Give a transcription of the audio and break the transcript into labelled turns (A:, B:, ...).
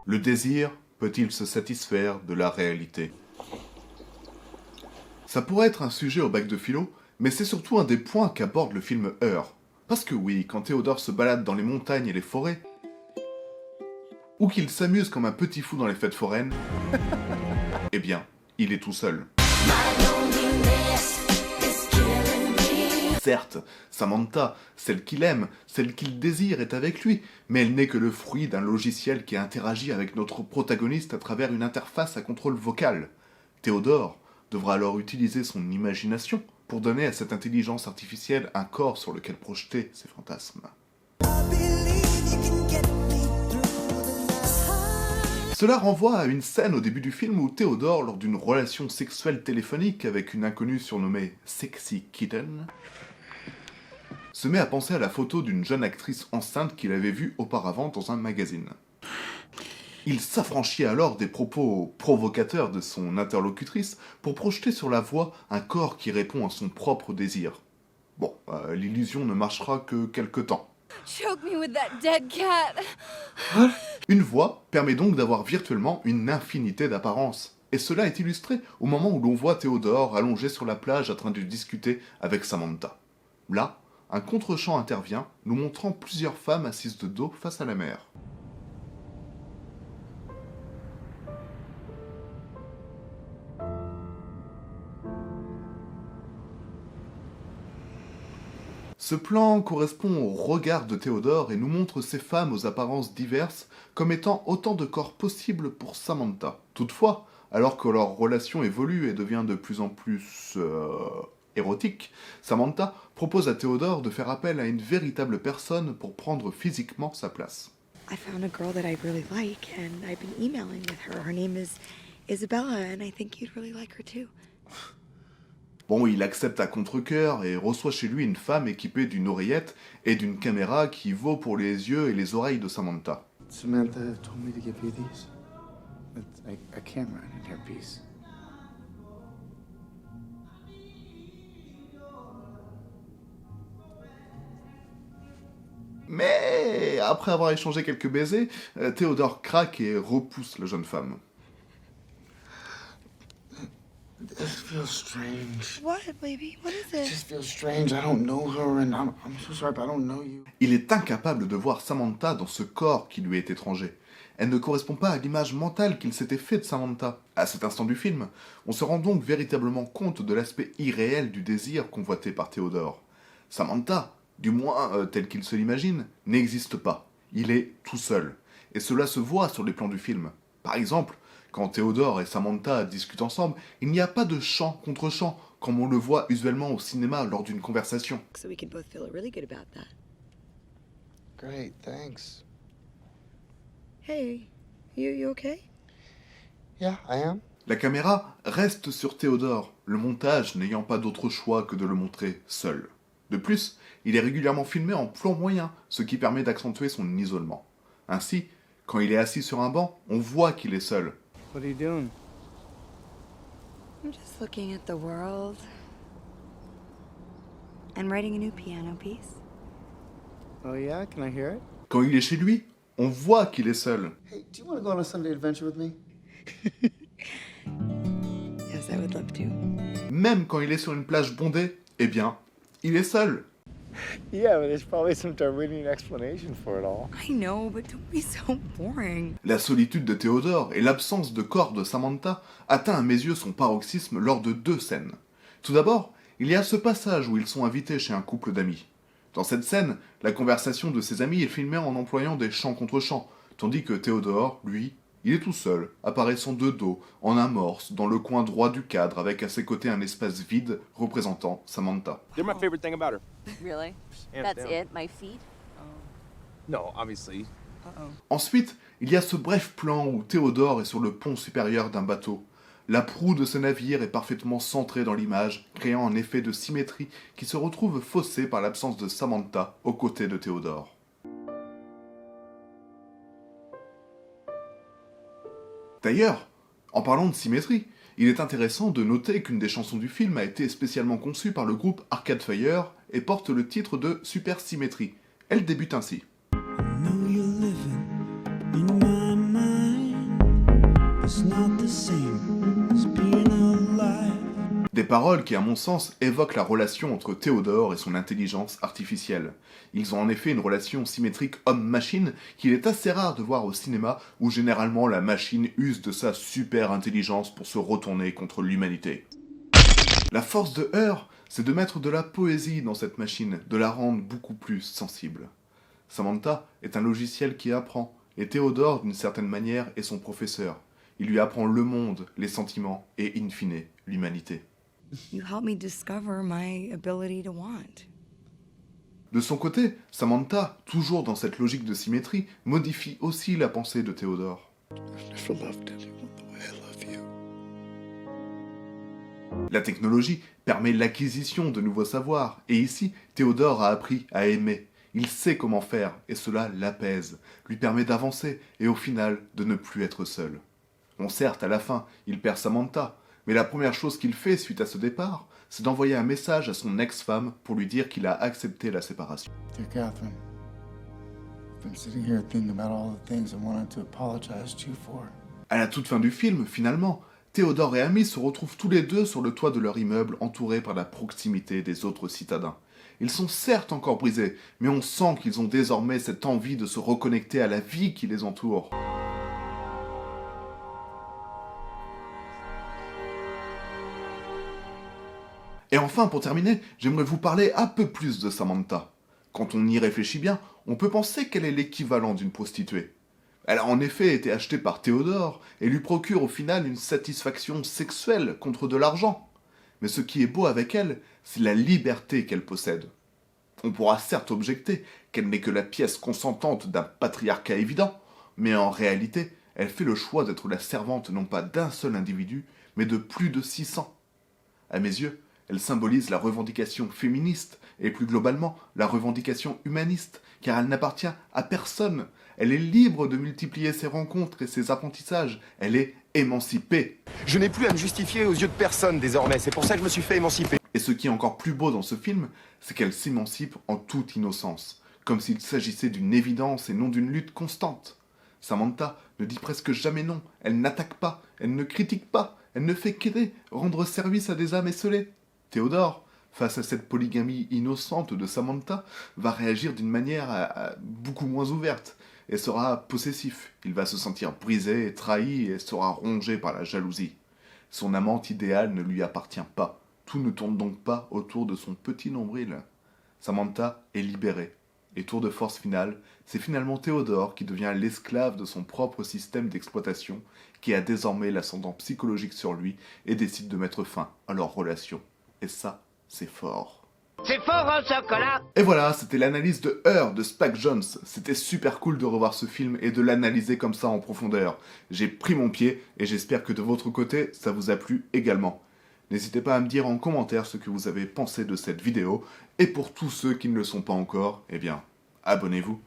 A: Le désir peut-il se satisfaire de la réalité? Ça pourrait être un sujet au bac de philo, mais c'est surtout un des points qu'aborde le film Her. Parce que oui, quand Théodore se balade dans les montagnes et les forêts, ou qu'il s'amuse comme un petit fou dans les fêtes foraines, eh bien, il est tout seul. Certes, Samantha, celle qu'il aime, celle qu'il désire est avec lui, mais elle n'est que le fruit d'un logiciel qui interagit avec notre protagoniste à travers une interface à contrôle vocal. Théodore devra alors utiliser son imagination pour donner à cette intelligence artificielle un corps sur lequel projeter ses fantasmes. Cela renvoie à une scène au début du film où Théodore, lors d'une relation sexuelle téléphonique avec une inconnue surnommée Sexy Kitten, se met à penser à la photo d'une jeune actrice enceinte qu'il avait vue auparavant dans un magazine. Il s'affranchit alors des propos provocateurs de son interlocutrice pour projeter sur la voix un corps qui répond à son propre désir. Bon, l'illusion ne marchera que quelque temps.
B: Choke me with that dead cat.
A: Une voix permet donc d'avoir virtuellement une infinité d'apparences. Et cela est illustré au moment où l'on voit Théodore allongé sur la plage en train de discuter avec Samantha. Là, un contre-champ intervient, nous montrant plusieurs femmes assises de dos face à la mer. Ce plan correspond au regard de Théodore et nous montre ces femmes aux apparences diverses comme étant autant de corps possibles pour Samantha. Toutefois, alors que leur relation évolue et devient de plus en plus érotique, Samantha propose à Théodore de faire appel à une véritable personne pour prendre physiquement sa place.
C: I found a girl that I really like and I've been emailing with her. Her name is Isabella and I think you'd really like her too.
A: Bon, il accepte à contre-cœur et reçoit chez lui une femme équipée d'une oreillette et d'une caméra qui vaut pour les yeux et les oreilles de Samantha.
D: Samantha told me to give you these. It's a camera and an earpiece.
A: Mais après avoir échangé quelques baisers, Théodore craque et repousse la jeune femme.
D: This feels strange.
C: What, baby? What is
D: It
C: it?
D: just feels strange. I don't know her and I'm so sorry, but I don't know you.
A: Il est incapable de voir Samantha dans ce corps qui lui est étranger. Elle ne correspond pas à l'image mentale qu'il s'était fait de Samantha. À cet instant du film, on se rend donc véritablement compte de l'aspect irréel du désir convoité par Théodore. Samantha, du moins tel qu'il se l'imagine, n'existe pas. Il est tout seul. Et cela se voit sur les plans du film. Par exemple, quand Théodore et Samantha discutent ensemble, il n'y a pas de chant contre chant, comme on le voit usuellement au cinéma lors d'une conversation.
C: So we can both feel really good about that.
D: Great, thanks.
C: Hey, you okay?
D: Yeah, I am.
A: La caméra reste sur Théodore, le montage n'ayant pas d'autre choix que de le montrer seul. De plus, il est régulièrement filmé en plan moyen, ce qui permet d'accentuer son isolement. Ainsi, quand il est assis sur un banc, on voit qu'il est seul.
D: What are you doing?
C: I'm just looking at the world and writing a new piano piece.
D: Oh yeah, can I hear it?
A: Quand il est chez lui, on voit qu'il est seul.
D: Hey, do you want to go on a Sunday adventure with me?
C: Yes, I would love to.
A: Même quand il est sur une plage bondée, eh bien, il est seul.
D: Yeah, but there's probably some Darwinian explanation for it all.
C: I know, but don't be so boring.
A: La solitude de Théodore et l'absence de corps de Samantha atteint à mes yeux son paroxysme lors de deux scènes. Tout d'abord, il y a ce passage où ils sont invités chez un couple d'amis. Dans cette scène, la conversation de ses amis est filmée en employant des chants contre chants, tandis que Théodore, lui, il est tout seul, apparaissant de dos, en amorce, dans le coin droit du cadre, avec à ses côtés un espace vide représentant Samantha.
E: They're my favorite thing about her.
B: Really?
E: Hands
B: That's
E: down.
B: it? My feet?
E: No, obviously.
A: Ensuite, il y a ce bref plan où Théodore est sur le pont supérieur d'un bateau. La proue de ce navire est parfaitement centrée dans l'image, créant un effet de symétrie qui se retrouve faussé par l'absence de Samantha aux côtés de Théodore. D'ailleurs, en parlant de symétrie, il est intéressant de noter qu'une des chansons du film a été spécialement conçue par le groupe Arcade Fire et porte le titre de Supersymétrie. Elle débute ainsi.
F: I know you're living in my mind. the same as being alive.
A: Des paroles qui, à mon sens, évoquent la relation entre Théodore et son intelligence artificielle. Ils ont en effet une relation symétrique homme-machine qu'il est assez rare de voir au cinéma où généralement la machine use de sa super intelligence pour se retourner contre l'humanité. La force de Her, c'est de mettre de la poésie dans cette machine, de la rendre beaucoup plus sensible. Samantha est un logiciel qui apprend, et Théodore, d'une certaine manière, est son professeur. Il lui apprend le monde, les sentiments et, in fine, l'humanité.
C: You helped me discover my ability to want.
A: De son côté, Samantha, toujours dans cette logique de symétrie, modifie aussi la pensée de Théodore.
D: I've never loved anyone the way I love you.
A: La technologie permet l'acquisition de nouveaux savoirs, et ici, Théodore a appris à aimer. Il sait comment faire, et cela l'apaise, lui permet d'avancer, et au final, de ne plus être seul. Bon, certes, à la fin, il perd Samantha, mais la première chose qu'il fait suite à ce départ, c'est d'envoyer un message à son ex-femme pour lui dire qu'il a accepté la séparation.
D: Dear Catherine, I've been sitting here thinking about all the things I wanted to apologize to you for.
A: À la toute fin du film, finalement, Théodore et Amy se retrouvent tous les deux sur le toit de leur immeuble entourés par la proximité des autres citadins. Ils sont certes encore brisés, mais on sent qu'ils ont désormais cette envie de se reconnecter à la vie qui les entoure. Et enfin, pour terminer, j'aimerais vous parler un peu plus de Samantha. Quand on y réfléchit bien, on peut penser qu'elle est l'équivalent d'une prostituée. Elle a en effet été achetée par Théodore et lui procure au final une satisfaction sexuelle contre de l'argent. Mais ce qui est beau avec elle, c'est la liberté qu'elle possède. On pourra certes objecter qu'elle n'est que la pièce consentante d'un patriarcat évident, mais en réalité, elle fait le choix d'être la servante non pas d'un seul individu, mais de plus de 600. À mes yeux, elle symbolise la revendication féministe et plus globalement la revendication humaniste, car elle n'appartient à personne. Elle est libre de multiplier ses rencontres et ses apprentissages. Elle est émancipée.
G: Je n'ai plus à me justifier aux yeux de personne désormais, c'est pour ça que je me suis fait émanciper.
A: Et ce qui est encore plus beau dans ce film, c'est qu'elle s'émancipe en toute innocence, comme s'il s'agissait d'une évidence et non d'une lutte constante. Samantha ne dit presque jamais non, elle n'attaque pas, elle ne critique pas, elle ne fait qu'aider, rendre service à des âmes esselées. Théodore, face à cette polygamie innocente de Samantha, va réagir d'une manière beaucoup moins ouverte et sera possessif. Il va se sentir brisé, trahi et sera rongé par la jalousie. Son amante idéale ne lui appartient pas. Tout ne tourne donc pas autour de son petit nombril. Samantha est libérée. Et tour de force finale, c'est finalement Théodore qui devient l'esclave de son propre système d'exploitation, qui a désormais l'ascendant psychologique sur lui et décide de mettre fin à leur relation. Et ça, c'est fort.
H: C'est fort au chocolat.
A: Et voilà, c'était l'analyse de Her de Spike Jonze. C'était super cool de revoir ce film et de l'analyser comme ça en profondeur. J'ai pris mon pied et j'espère que de votre côté, ça vous a plu également. N'hésitez pas à me dire en commentaire ce que vous avez pensé de cette vidéo. Et pour tous ceux qui ne le sont pas encore, eh bien, abonnez-vous.